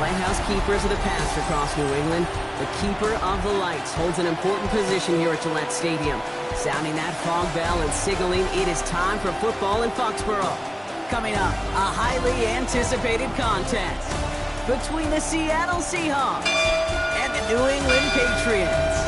lighthouse keepers of the past across New England, the keeper of the lights holds an important position here at Gillette Stadium, sounding that fog bell and signaling it is time for football in Foxborough. Coming up, a highly anticipated contest between the Seattle Seahawks and the New England Patriots.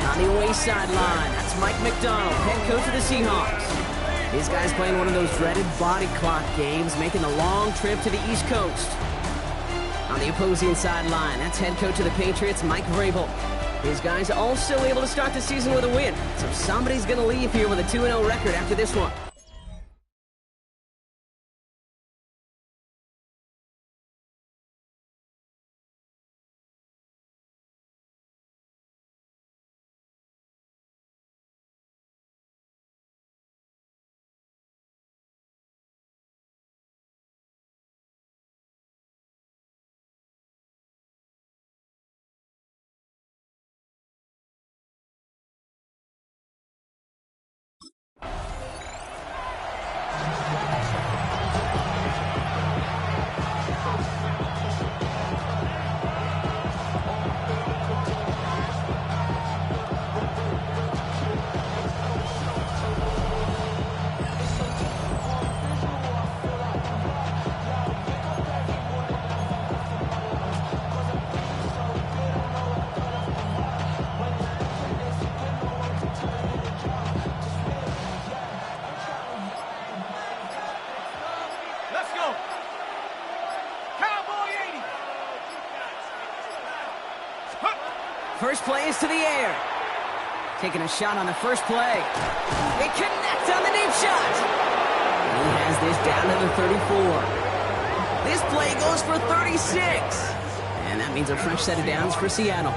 On the away sideline, that's Mike McDonald, head coach of the Seahawks. These guys playing one of those dreaded body clock games, making the long trip to the East Coast. On the opposing sideline, that's head coach of the Patriots, Mike Vrabel. His guys also able to start the season with a win, so somebody's going to leave here with a 2-0 record after this one. First play is to the air. Taking a shot on the first play. They connect on the deep shot. He has this down to the 34. This play goes for 36. And that means a fresh set of downs for Seattle.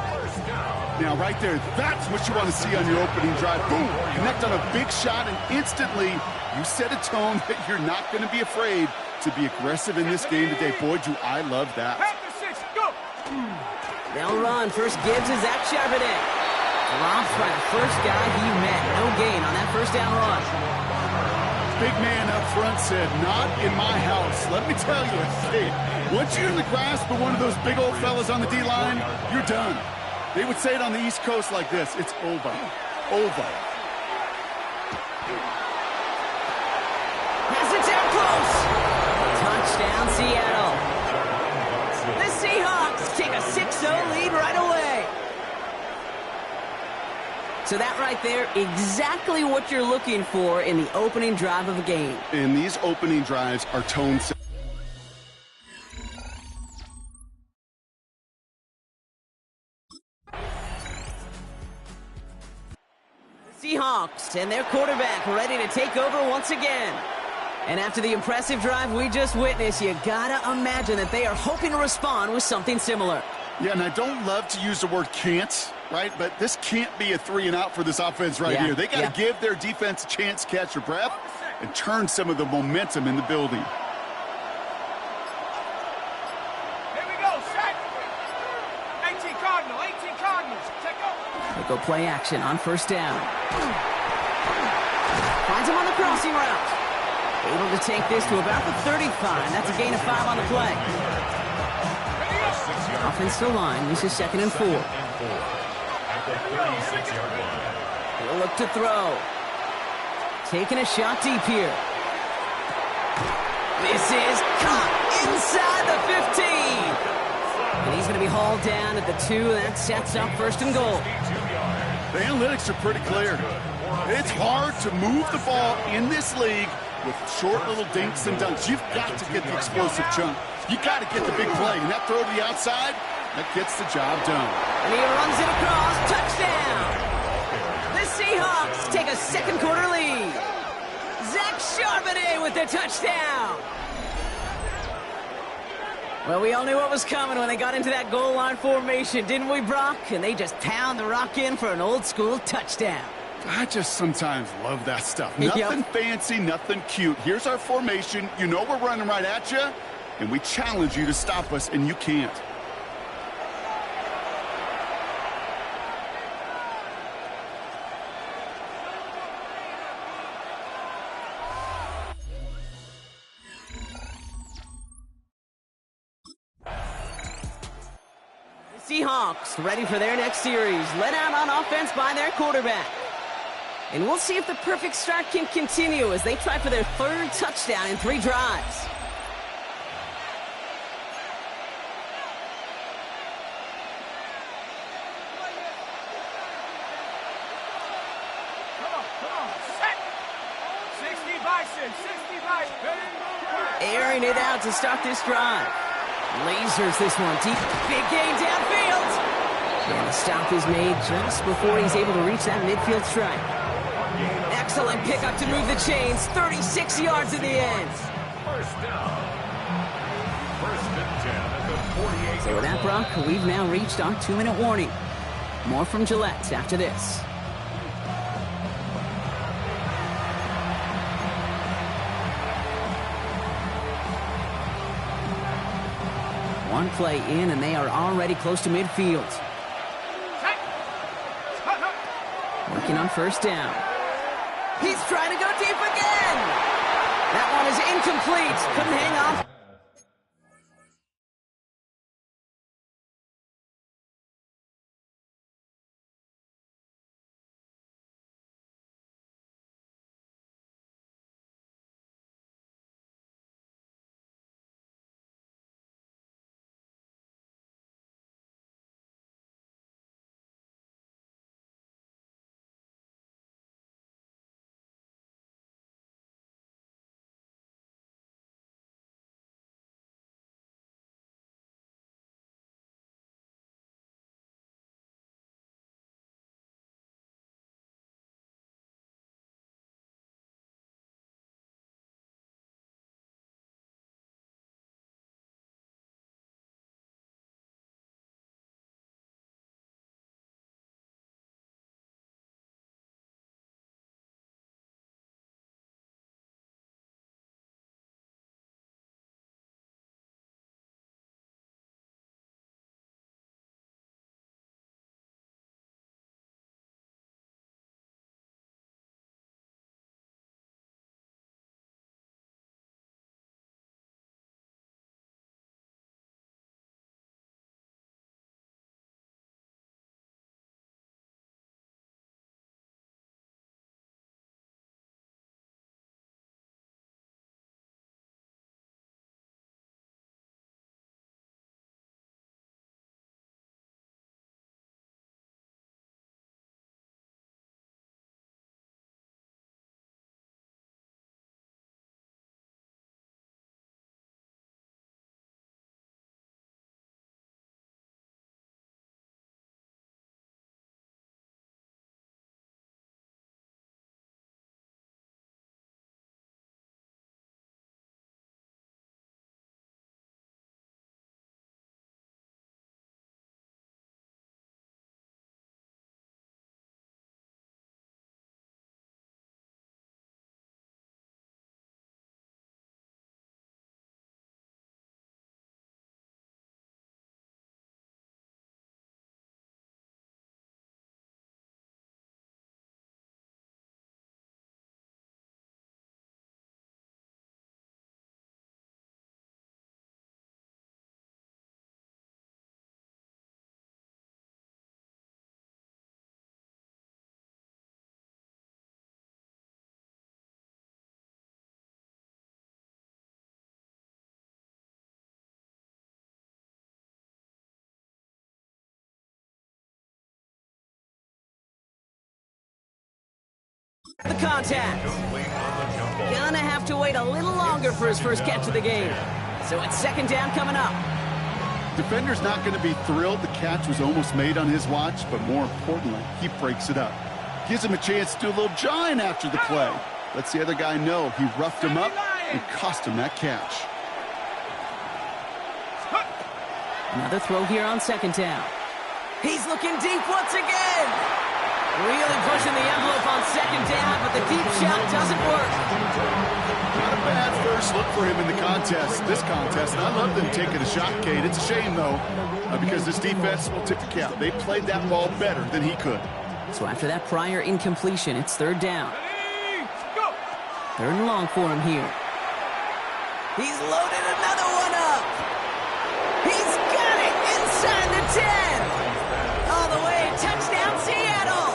Now, right there, that's what you want to see on your opening drive. Boom! Connect on a big shot, and instantly you set a tone that you're not going to be afraid to be aggressive in this game today. Boy, do I love that. They'll run. First gives is Zach Charbonnet. Drops by the first guy he met. No gain on that first down run. Big man up front said, not in my house. Let me tell you, hey, once you're in the grasp of one of those big old fellas on the D-line, you're done. They would say it on the East Coast like this. It's over. Over. Has it down close. Touchdown, Seattle. The Seahawks take a 6-0 lead right away. So that right there, exactly what you're looking for in the opening drive of a game. And these opening drives are tone set. Seahawks and their quarterback ready to take over once again. And after the impressive drive we just witnessed, you gotta imagine that they are hoping to respond with something similar. Yeah, and I don't love to use the word can't, right? But this can't be a 3-and-out for this offense right here. They got to give their defense a chance to catch their breath and turn some of the momentum in the building. Here we go, set. 18 Cardinals, check out. They go play action on first down. Finds him on the crossing route. Able to take this to about the 35. That's a gain of 5 on the play. Offensive line, this is 2nd and 4. He'll look to throw. Taking a shot deep here. This is caught inside the 15. And he's going to be hauled down at the 2. That sets up 1st and goal. The analytics are pretty clear. It's hard to move the ball in this league with short little dinks and dunks. You've got to get the explosive chunk. You got to get the big play. And that throw to the outside, that gets the job done. And he runs it across. Touchdown! The Seahawks take a 2nd quarter lead. Zach Charbonnet with the touchdown. Well, we all knew what was coming when they got into that goal line formation, didn't we, Brock? And they just pound the rock in for an old-school touchdown. I just sometimes love that stuff. Nothing fancy, nothing cute. Here's our formation. You know we're running right at you, and we challenge you to stop us, and you can't. Seahawks ready for their next series, led out on offense by their quarterback. And we'll see if the perfect start can continue as they try for their third touchdown in 3 drives. Airing it out to start this drive. Lasers this one deep. Big gain downfield. And the stop is made just before he's able to reach that midfield strike. Excellent pickup to move the chains. 36 yards in the end. First down. First and 10 at the 48. So with that, Brock, we've now reached our 2-minute warning. More from Gillette after this. One play in, and they are already close to midfield. Working on first down. He's trying to go deep again. That one is incomplete. Couldn't hang on. The contact. Gonna have to wait a little longer for his first catch of the game. So it's second down coming up. Defender's not going to be thrilled the catch was almost made on his watch, but more importantly, he breaks it up. Gives him a chance to do a little jawing after the play. Lets the other guy know he roughed him up and cost him that catch. Another throw here on second down. He's looking deep once again. Really pushing the envelope on second down, but the deep shot doesn't work. Not a bad first look for him in the contest, this contest. And I love them taking a shot, Kate. It's a shame, though, because this defense will tip the cap. They played that ball better than he could. So after that prior incompletion, it's third down. Third and long for him here. He's loaded another one up. He's got it inside the 10. All the way, touchdown Seattle.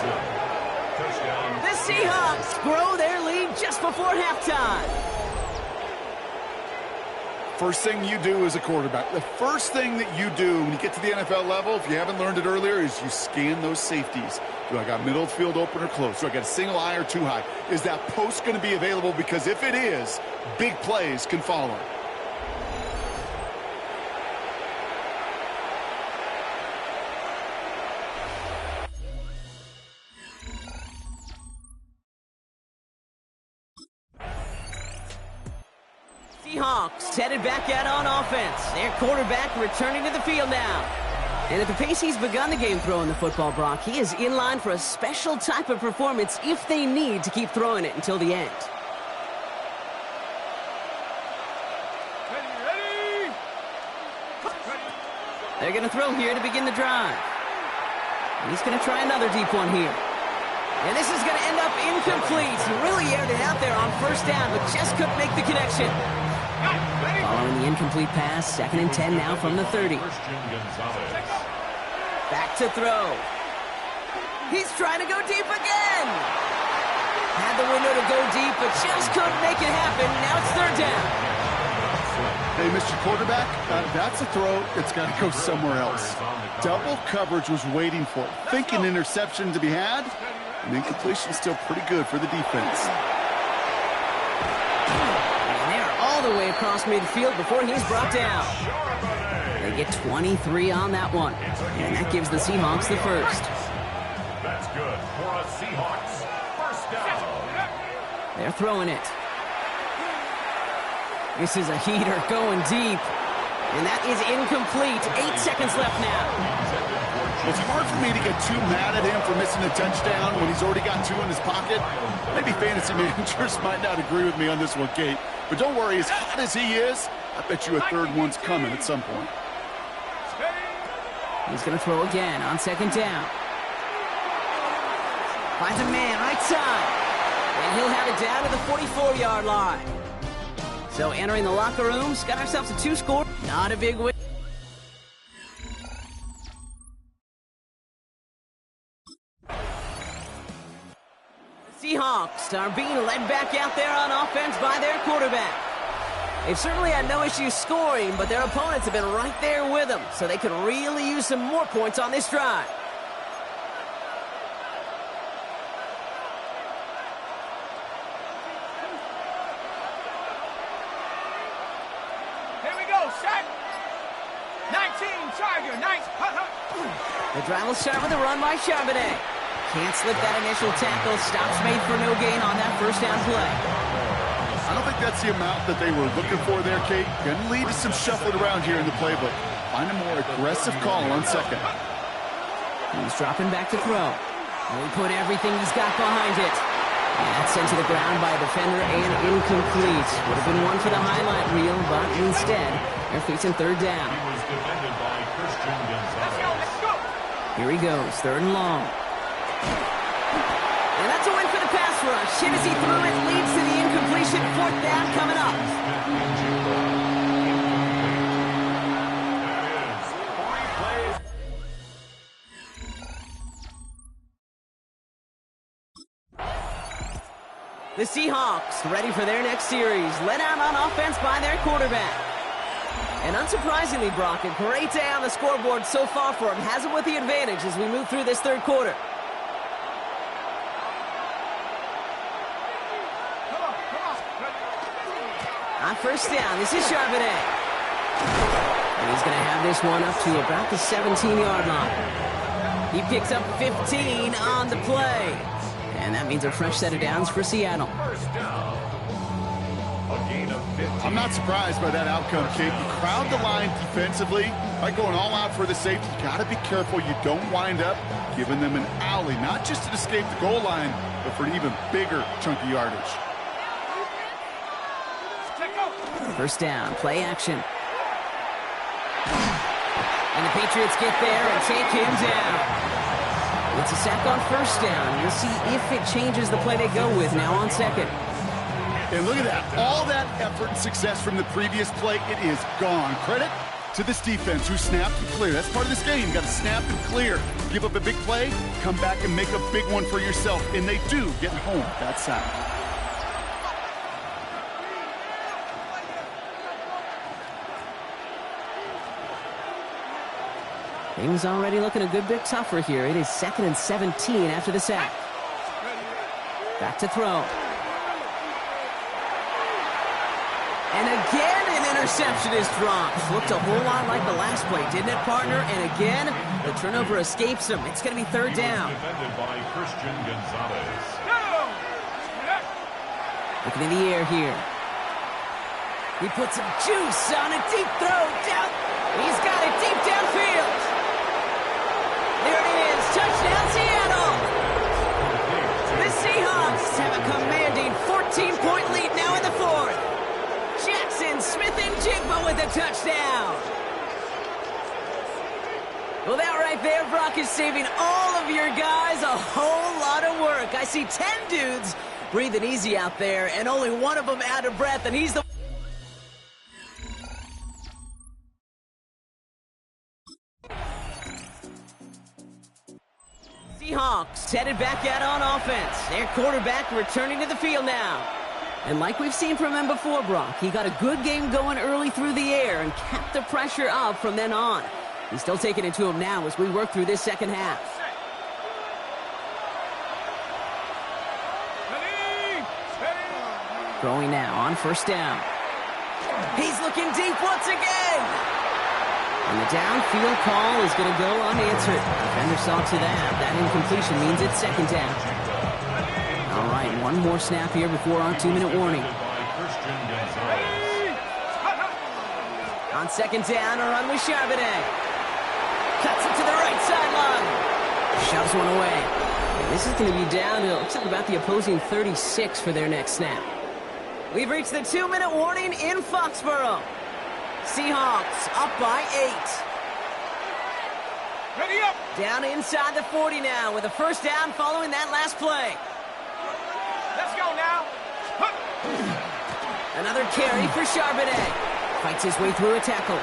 The Seahawks grow their lead just before halftime. First thing you do as a quarterback, the first thing that you do when you get to the NFL level, if you haven't learned it earlier, is you scan those safeties. Do I got middle of the field open or close? Do I got a single high or two high? Is that post going to be available? Because if it is, big plays can follow. Seahawks headed back out on offense. Their quarterback returning to the field now. And at the pace he's begun the game throwing the football, Brock, he is in line for a special type of performance if they need to keep throwing it until the end. Ready. They're going to throw here to begin the drive. He's going to try another deep one here. And this is going to end up incomplete. He really aired it out there on first down, but just couldn't make the connection. Following the incomplete pass, 2nd and 10 now from the 30. Back to throw. He's trying to go deep again. Had the window to go deep, but just couldn't make it happen. Now it's 3rd down. They missed your quarterback. That's a throw. It's got to go somewhere else. Double coverage was waiting for it. Thinking interception to be had. And incompletion still pretty good for the defense. And they're all the way across midfield before he's brought down. They get 23 on that one. And that gives the Seahawks the first. That's good for a Seahawks. First down. They're throwing it. This is a heater going deep. And that is incomplete. 8 seconds left now. It's hard for me to get too mad at him for missing a touchdown when he's already got 2 in his pocket. Maybe fantasy managers might not agree with me on this one, Kate. But don't worry, as hot as he is, I bet you a 3rd one's coming at some point. He's going to throw again on 2nd down. Finds a man right side. And he'll have it down to the 44-yard line. So entering the locker rooms, got ourselves a 2-score. Not a big win. Seahawks are being led back out there on offense by their quarterback. They've certainly had no issues scoring, but their opponents have been right there with them, so they could really use some more points on this drive. Here we go, set. 19, Tiger, nice. The drive will start with a run by Charbonnet. Can't slip that initial tackle. Stops made for no gain on that first down play. I don't think that's the amount that they were looking for there, Kate. Going to lead to some shuffling around here in the playbook. Find a more aggressive call on 2nd. He's dropping back to throw. He put everything he's got behind it. And that's sent to the ground by a defender and incomplete. Would have been one for the highlight reel, but instead, they're facing 3rd down. Here he goes, 3rd and long. And that's a win for the pass rush. Hit as he threw it, leads to the incompletion. 4th down coming up. The Seahawks ready for their next series. Led out on offense by their quarterback. And unsurprisingly, Brock, a great day on the scoreboard so far for him. Has him with the advantage as we move through this 3rd quarter. On 1st down, this is Charbonnet. And he's going to have this one up to about the 17-yard line. He picks up 15 on the play. And that means a fresh set of downs for Seattle. First down. A gain of 15. I'm not surprised by that outcome, Kate. You crowd the line defensively by going all out for the safety. You got to be careful you don't wind up giving them an alley, not just to escape the goal line, but for an even bigger chunk of yardage. 1st down, play action. And the Patriots get there and take him down. It's a sack on 1st down. We'll see if it changes the play they go with now on 2nd. And look at that. All that effort and success from the previous play, it is gone. Credit to this defense who snapped and clear. That's part of this game. You got to snap and clear. Give up a big play, come back and make a big one for yourself. And they do get home that sack. Things already looking a good bit tougher here. It is 2nd and 17 after the sack. Back to throw. And again, an interception is dropped. Looked a whole lot like the last play, didn't it, partner? And again, the turnover escapes him. It's going to be 3rd down. Defended by Christian Gonzalez. Looking in the air here. He puts some juice on a deep throw down. He's got it deep downfield. There it is. Touchdown, Seattle. The Seahawks have a commanding 14-point lead now in the 4th. Jackson, Smith, and Jigba with a touchdown. Well, that right there, Brock, is saving all of your guys a whole lot of work. I see 10 dudes breathing easy out there, and only one of them out of breath, and he's the... Seahawks headed back out on offense. Their quarterback returning to the field now. And like we've seen from him before, Brock, he got a good game going early through the air and kept the pressure up from then on. He's still taking it to him now as we work through this second half. Throwing now on 1st down. He's looking deep once again. And the downfield call is going to go unanswered. Defender saw to that. That incompletion means it's 2nd down. All right, one more snap here before our 2-minute warning. On 2nd down, a run with Charbonnet. Cuts it to the right sideline. Shoves one away. And this is going to be down to, looks like about the opposing 36 for their next snap. We've reached the 2-minute warning in Foxborough. Seahawks up by 8. Ready up. Down inside the 40 now with a 1st down following that last play. Let's go now. Another carry for Charbonnet. Fights his way through a tackle.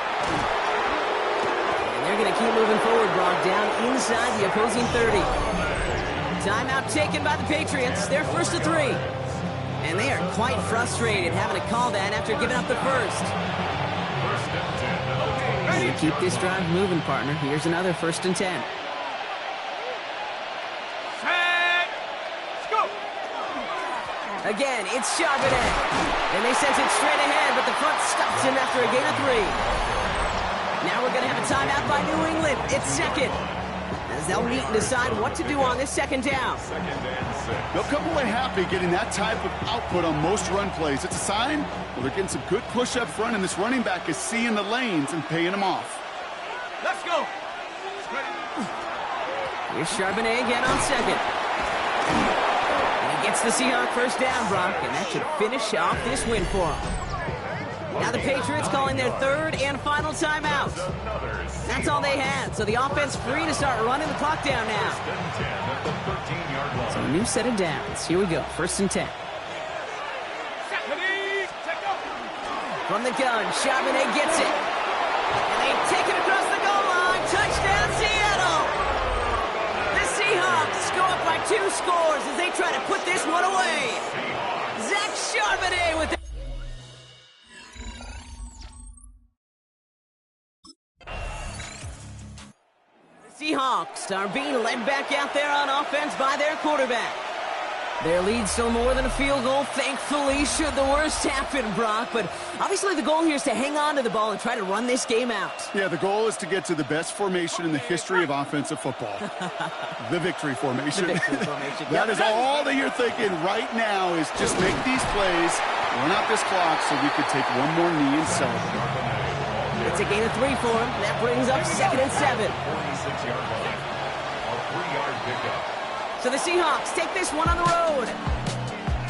And they're going to keep moving forward, Brock, down inside the opposing 30. Timeout taken by the Patriots. They're 1st to 3. And they are quite frustrated having to call that after giving up the 1st. You keep this drive moving, partner. Here's another 1st and 10. Again, it's Charbonnet. And they sent it straight ahead, but the front stops him after a gain of 3. Now we're going to have a timeout by New England. It's 2nd. As they'll meet and decide what to do on this 2nd down. 2nd and 6. They'll come away happy getting that type of output on most run plays. It's a sign, well, they're getting some good push up front, and this running back is seeing the lanes and paying them off. Let's go. Here's Charbonnet again on 2nd. And he gets the Seahawks 1st down, Brock, and that should finish off this win for him. Now the Patriots calling their 3rd and final timeout. That's all they had, so the offense free to start running the clock down now. So a new set of downs. Here we go, 1st and 10. From the gun, Charbonnet gets it. And they take it across the goal line. Touchdown, Seattle! The Seahawks go up by 2 scores as they try to put this one away. Zach Charbonnet with it. Seahawks are being led back out there on offense by their quarterback. Their lead's still more than a field goal, thankfully, should the worst happen, Brock. But obviously the goal here is to hang on to the ball and try to run this game out. Yeah, the goal is to get to the best formation in the history of offensive football. The victory formation. The victory formation. That is all that you're thinking right now is just make these plays, run out this clock so we could take one more knee and celebrate. It's a gain of 3 for him. That brings up 2nd and 7. 46-yard line. A 3-yard pickup. So the Seahawks take this one on the road.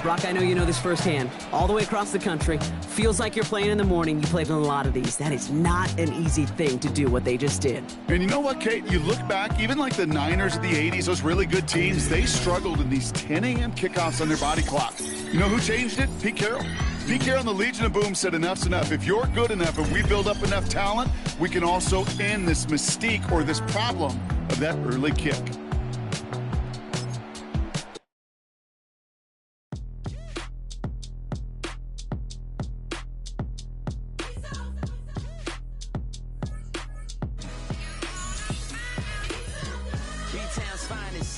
Brock, I know you know this firsthand. All the way across the country. Feels like you're playing in the morning. You played in a lot of these. That is not an easy thing to do, what they just did. And you know what, Kate? You look back, even like the Niners of the 80s, those really good teams, they struggled in these 10 a.m. kickoffs on their body clock. You know who changed it? Pete Carroll. Pete here on the Legion of Boom said enough's enough. If you're good enough and we build up enough talent, we can also end this mystique or this problem of that early kick.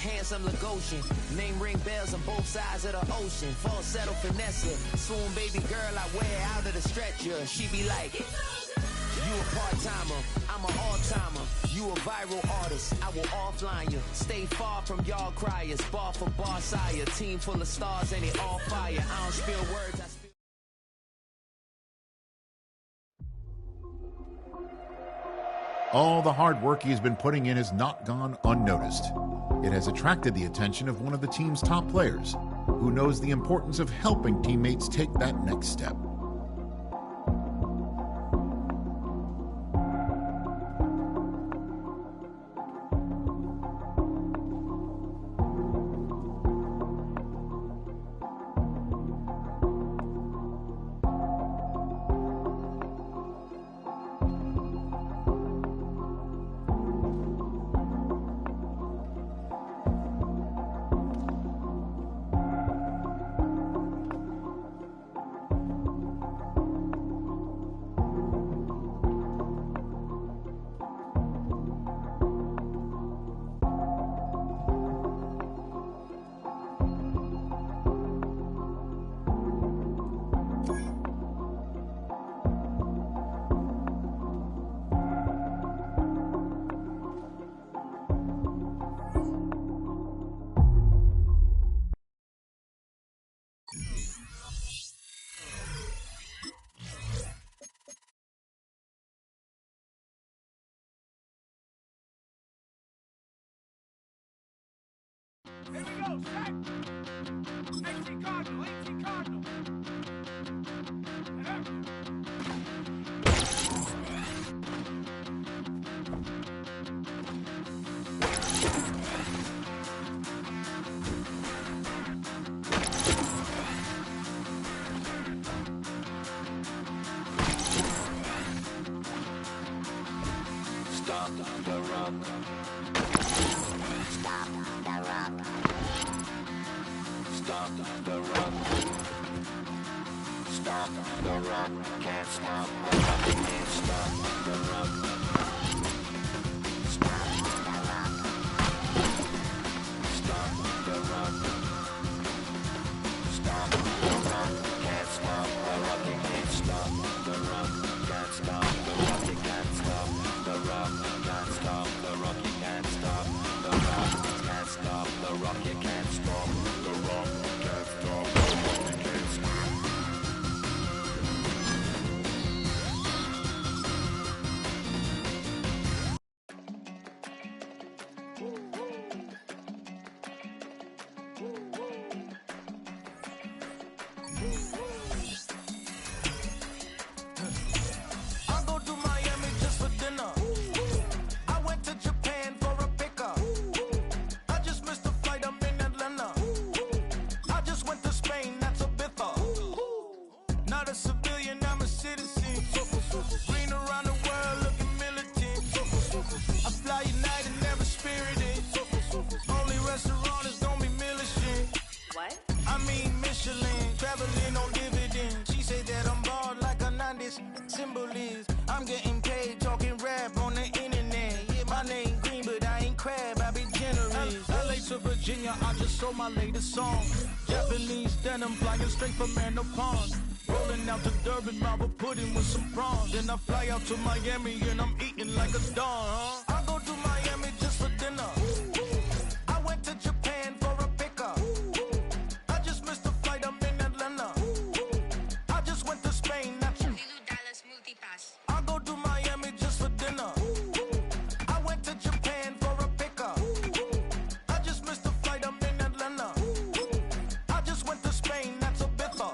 Handsome Lagosian, name ring bells on both sides of the ocean. Falsetto finesse, swoon baby girl I wear out of the stretcher. She be like, you a part-timer, I'm an all-timer. You a viral artist, I will offline you. Stay far from y'all criers, bar for bar sire. Team full of stars and it all fire. I don't spill words, I spill. All the hard work he has been putting in has not gone unnoticed. It has attracted the attention of one of the team's top players, who knows the importance of helping teammates take that next step. Here we go, set. 18 Cardinal, 18 Cardinal. Stop the run. Stop the run. Stop the run. Stop the run. Can't stop the run. Can't stop the run. Stop the run. Stop the run. Stop the run. Can't stop the run. You can't stop the run. Can't stop the run. You can't stop the run. Can't stop the run. You can't stop the run. Can't stop the run. You can't stop the run. Can't stop the run. You can't stop. I go to Miami just for dinner. I went to Japan for a pickup. I just missed the flight, I'm in Atlanta. I just went to Spain, that's a biffa. Not a civilian, I'm a citizen. Green around the world, looking militant. I fly United, never spirited. Only restaurant is gonna be Michelin. What? I mean Michelin, traveling on dividends. She say that I'm bald like a 90s symbol is. I'm getting paid, talking rap on the internet. Yeah, my name green, but I ain't crab, I be generous. LA to Virginia, I just sold my latest song. Japanese denim, flying straight from Manapon. Rolling out to Durban, marble pudding with some prawns. Then I fly out to Miami and I'm eating like a dawn, huh? I go to Miami just for dinner. I went to Japan for a pickup. I just missed the flight, I'm in Atlanta. I just went to Spain, that's Dallas Multipass. I go to Miami just for dinner. I went to Japan for a pickup. I just missed the flight, I'm in Atlanta. I just went to Spain, that's a biffa.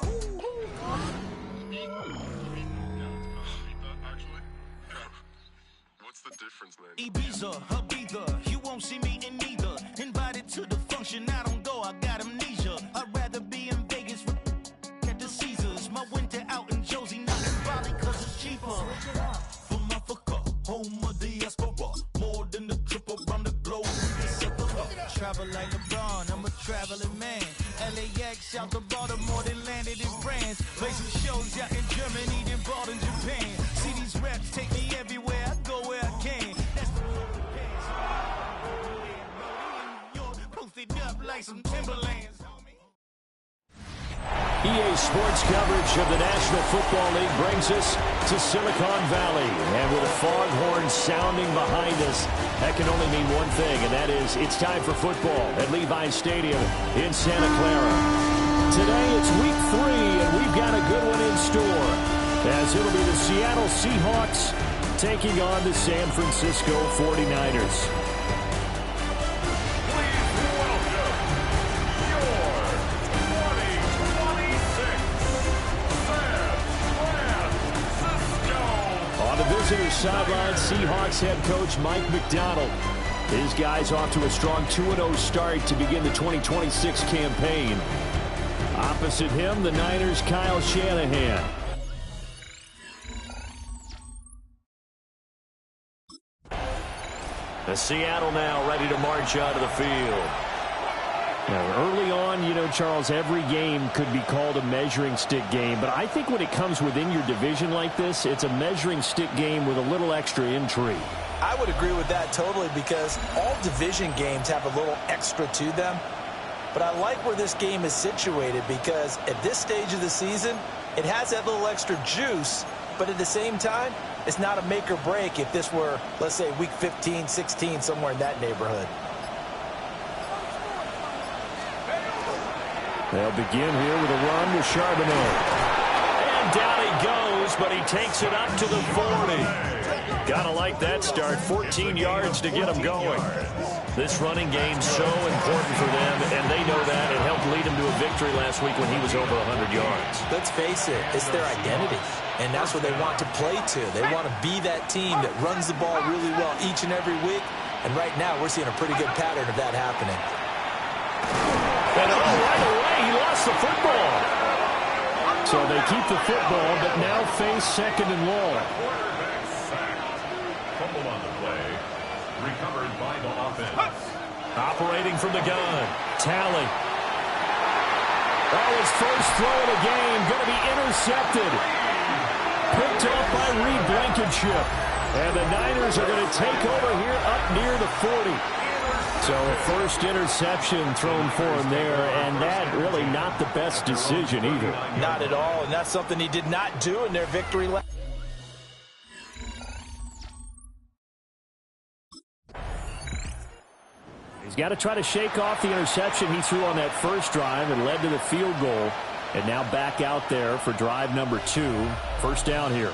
What's the difference, man? Ibiza, Ibiza, you won't see me in neither. Invited to the function, I don't go, I got amnesia. I'd rather be in Vegas with at the Caesars. My winter out in Josie, not in Bali, cause it's cheaper. From Africa, home of the diaspora, more than the trip around the globe. Travel like LeBron, I'm a traveling man. LAX out to Baltimore, they landed in France. Play some shows out in Germany, then bought in Japan. See these reps take me everywhere, I go where I can. That's the posted up like some Timberlands. EA Sports coverage of the National Football League brings us to Silicon Valley. And with a foghorn sounding behind us, that can only mean one thing, and that is it's time for football at Levi's Stadium in Santa Clara. Today it's week 3, and we've got a good one in store, as it'll be the Seattle Seahawks taking on the San Francisco 49ers. Visitor sideline, Seahawks head coach Mike Macdonald. His guys off to a strong 2-0 start to begin the 2026 campaign. Opposite him, the Niners' Kyle Shanahan. The Seattle now ready to march out of the field. Now, early on, you know, Charles, every game could be called a measuring stick game. But I think when it comes within your division like this, it's a measuring stick game with a little extra intrigue. I would agree with that totally, because all division games have a little extra to them. But I like where this game is situated, because at this stage of the season, it has that little extra juice. But at the same time, it's not a make or break if this were, let's say, week 15, 16, somewhere in that neighborhood. They'll begin here with a run to Charbonnet. And down he goes, but he takes it up to the 40. Gotta like that start. 14 yards to get him going. This running game's so important for them, and they know that. It helped lead him to a victory last week when he was over 100 yards. Let's face it, it's their identity, and that's what they want to play to. They want to be that team that runs the ball really well each and every week, and right now we're seeing a pretty good pattern of that happening. And right away, he lost the football. So they keep the football, but now face second and long. Quarterback sack. Fumble on the play. Recovered by the offense. Operating from the gun. Tally. Oh, his first throw of the game going to be intercepted. Picked off by Reed Blankenship. And the Niners are going to take over here up near the 40. So a first interception thrown for him there, and that really not the best decision either. Not at all, and that's something he did not do in their victory last. He's got to try to shake off the interception he threw on that first drive and led to the field goal. And now back out there for drive number 2. First down here.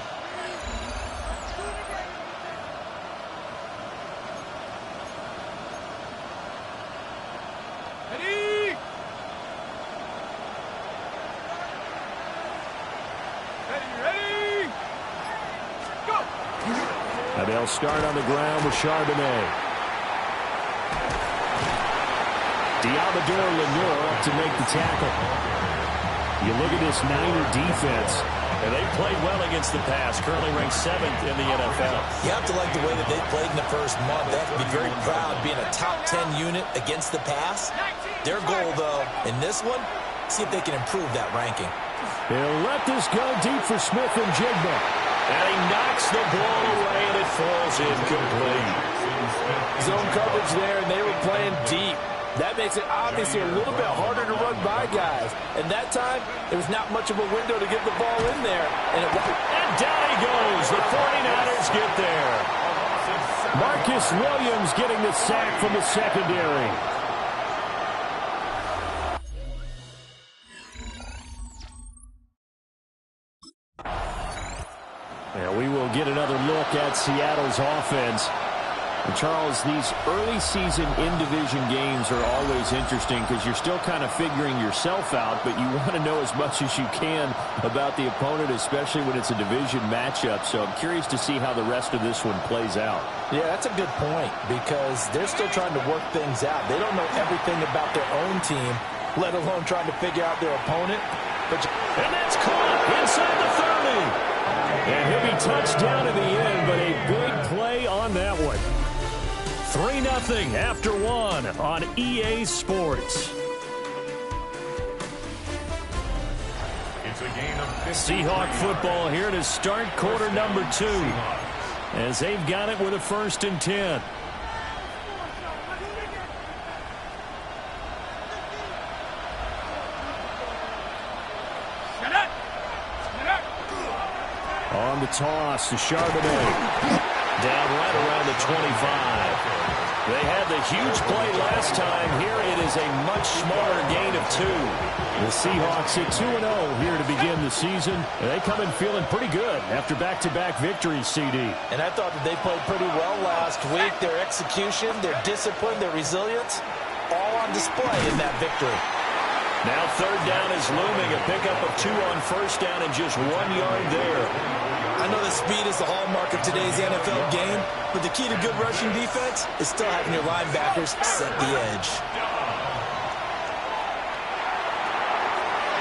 And they'll start on the ground with Charbonnet. Diamador Lenoir up to make the tackle. You look at this Niner defense, and they played well against the pass, currently ranked 7th in the NFL. You have to like the way that they played in the first month. They have to be very proud being a top 10 unit against the pass. Their goal, though, in this one, see if they can improve that ranking. They'll let this go deep for Smith and Jigba. And he knocks the ball away, and it falls incomplete. Zone coverage there, and they were playing deep. That makes it obviously a little bit harder to run by guys. And that time, there was not much of a window to get the ball in there. And down he goes. The 49ers get there. Marcus Williams getting the sack from the secondary. Now we will get another look at Seattle's offense. And Charles, these early season in-division games are always interesting because you're still kind of figuring yourself out, but you want to know as much as you can about the opponent, especially when it's a division matchup. So I'm curious to see how the rest of this one plays out. Yeah, that's a good point because they're still trying to work things out. They don't know everything about their own team, let alone trying to figure out their opponent. And that's caught inside the 30. And he'll be touched down in the end, but a big play on that one. 3-0 after one on EA Sports. It's a gain of 50. Seahawk football here to start quarter number 2. As they've got it with a 1st and 10. On the toss to Charbonnet. Down right around the 25. They had the huge play last time. Here it is a much smaller gain of 2. The Seahawks at 2-0 here to begin the season. They come in feeling pretty good after back-to-back victories, CD. And I thought that they played pretty well last week. Their execution, their discipline, their resilience, all on display in that victory. Now 3rd down is looming. A pickup of 2 on 1st down and just 1 yard there. I know that speed is the hallmark of today's NFL game, but the key to good rushing defense is still having your linebackers set the edge.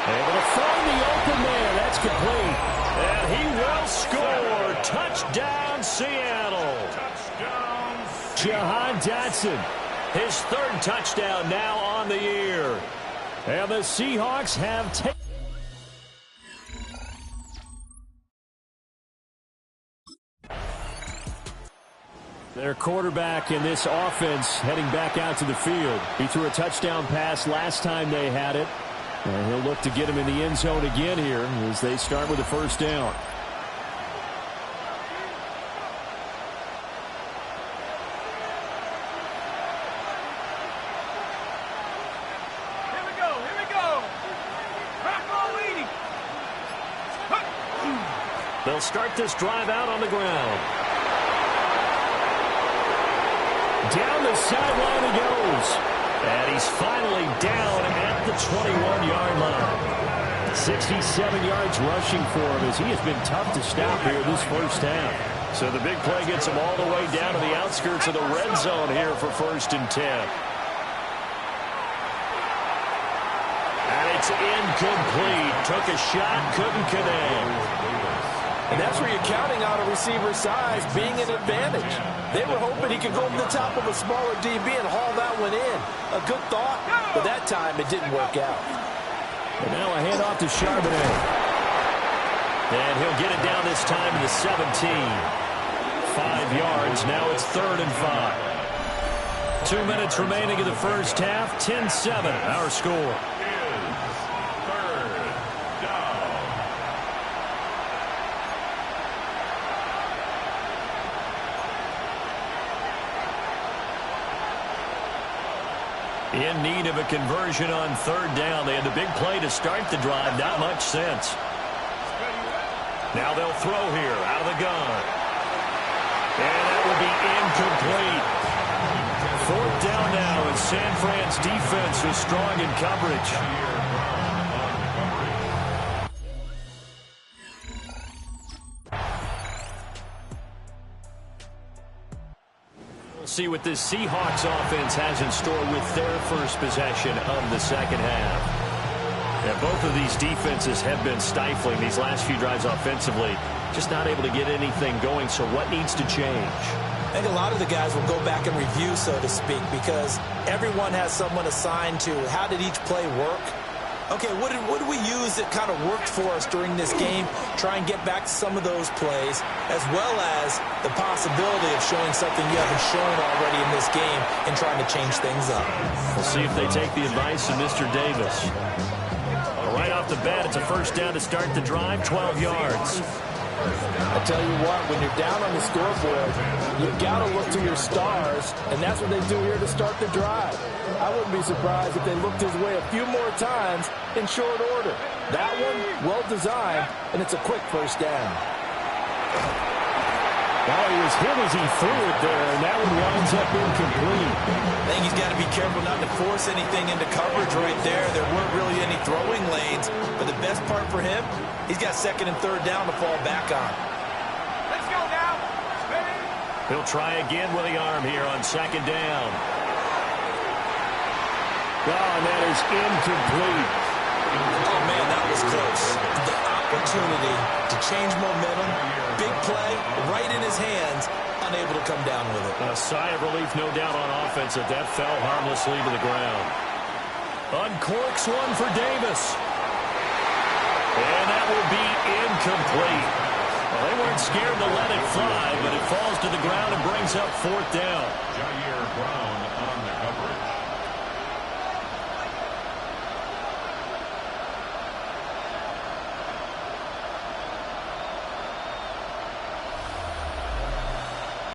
Able to find the open man. That's complete. And he will score. Touchdown, Seattle. Jahan Dotson, his 3rd touchdown now on the year. And the Seahawks have taken. Their quarterback in this offense heading back out to the field. He threw a touchdown pass last time they had it. And he'll look to get him in the end zone again here as they start with a 1st down. Here we go. Rock on leading. They'll start this drive out on the ground. Down the sideline he goes. And he's finally down at the 21-yard line. 67 yards rushing for him as he has been tough to stop here this 1st half. So the big play gets him all the way down to the outskirts of the red zone here for 1st and 10. And it's incomplete. Took a shot, couldn't connect. And that's where you're counting on a receiver's size being an advantage. They were hoping he could go over the top of a smaller DB and haul that one in. A good thought, but that time it didn't work out. And now a handoff to Charbonnet. And he'll get it down this time to the 17. 5 yards. Now it's 3rd and 5. 2 minutes remaining in the 1st half. 10-7, our score. In need of a conversion on 3rd down. They had the big play to start the drive. Not much sense. Now they'll throw here out of the gun. And that will be incomplete. 4th down now as San Fran's defense was strong in coverage. See what this Seahawks offense has in store with their first possession of the 2nd half. Yeah, both of these defenses have been stifling these last few drives offensively. Just not able to get anything going, so what needs to change? I think a lot of the guys will go back and review, so to speak, because everyone has someone assigned to how did each play work. Okay, what did we use that kind of worked for us during this game? Try and get back to some of those plays, as well as the possibility of showing something you haven't shown already in this game and trying to change things up. We'll see if they take the advice of Mr. Davis. Right off the bat, it's a 1st down to start the drive, 12 yards. I tell you what, when you're down on the scoreboard, you've got to look to your stars, and that's what they do here to start the drive. I wouldn't be surprised if they looked his way a few more times in short order. That one, well designed, and it's a quick 1st down. Well, he was hit as he threw it there, and that one winds up incomplete. I think he's got to be careful not to force anything into coverage right there. There weren't really any throwing lanes, but the best part for him, he's got 2nd and 3rd down to fall back on. Let's go now. Ready? He'll try again with the arm here on 2nd down. Oh, and that is incomplete. Oh, man, that was close. The opportunity to change momentum, big play, right in his hands, unable to come down with it. A sigh of relief, no doubt, on offense that fell harmlessly to the ground. Uncorks one for Davis. And that will be incomplete. Well, they weren't scared to let it fly, but it falls to the ground and brings up 4th down. Jair Brown on that.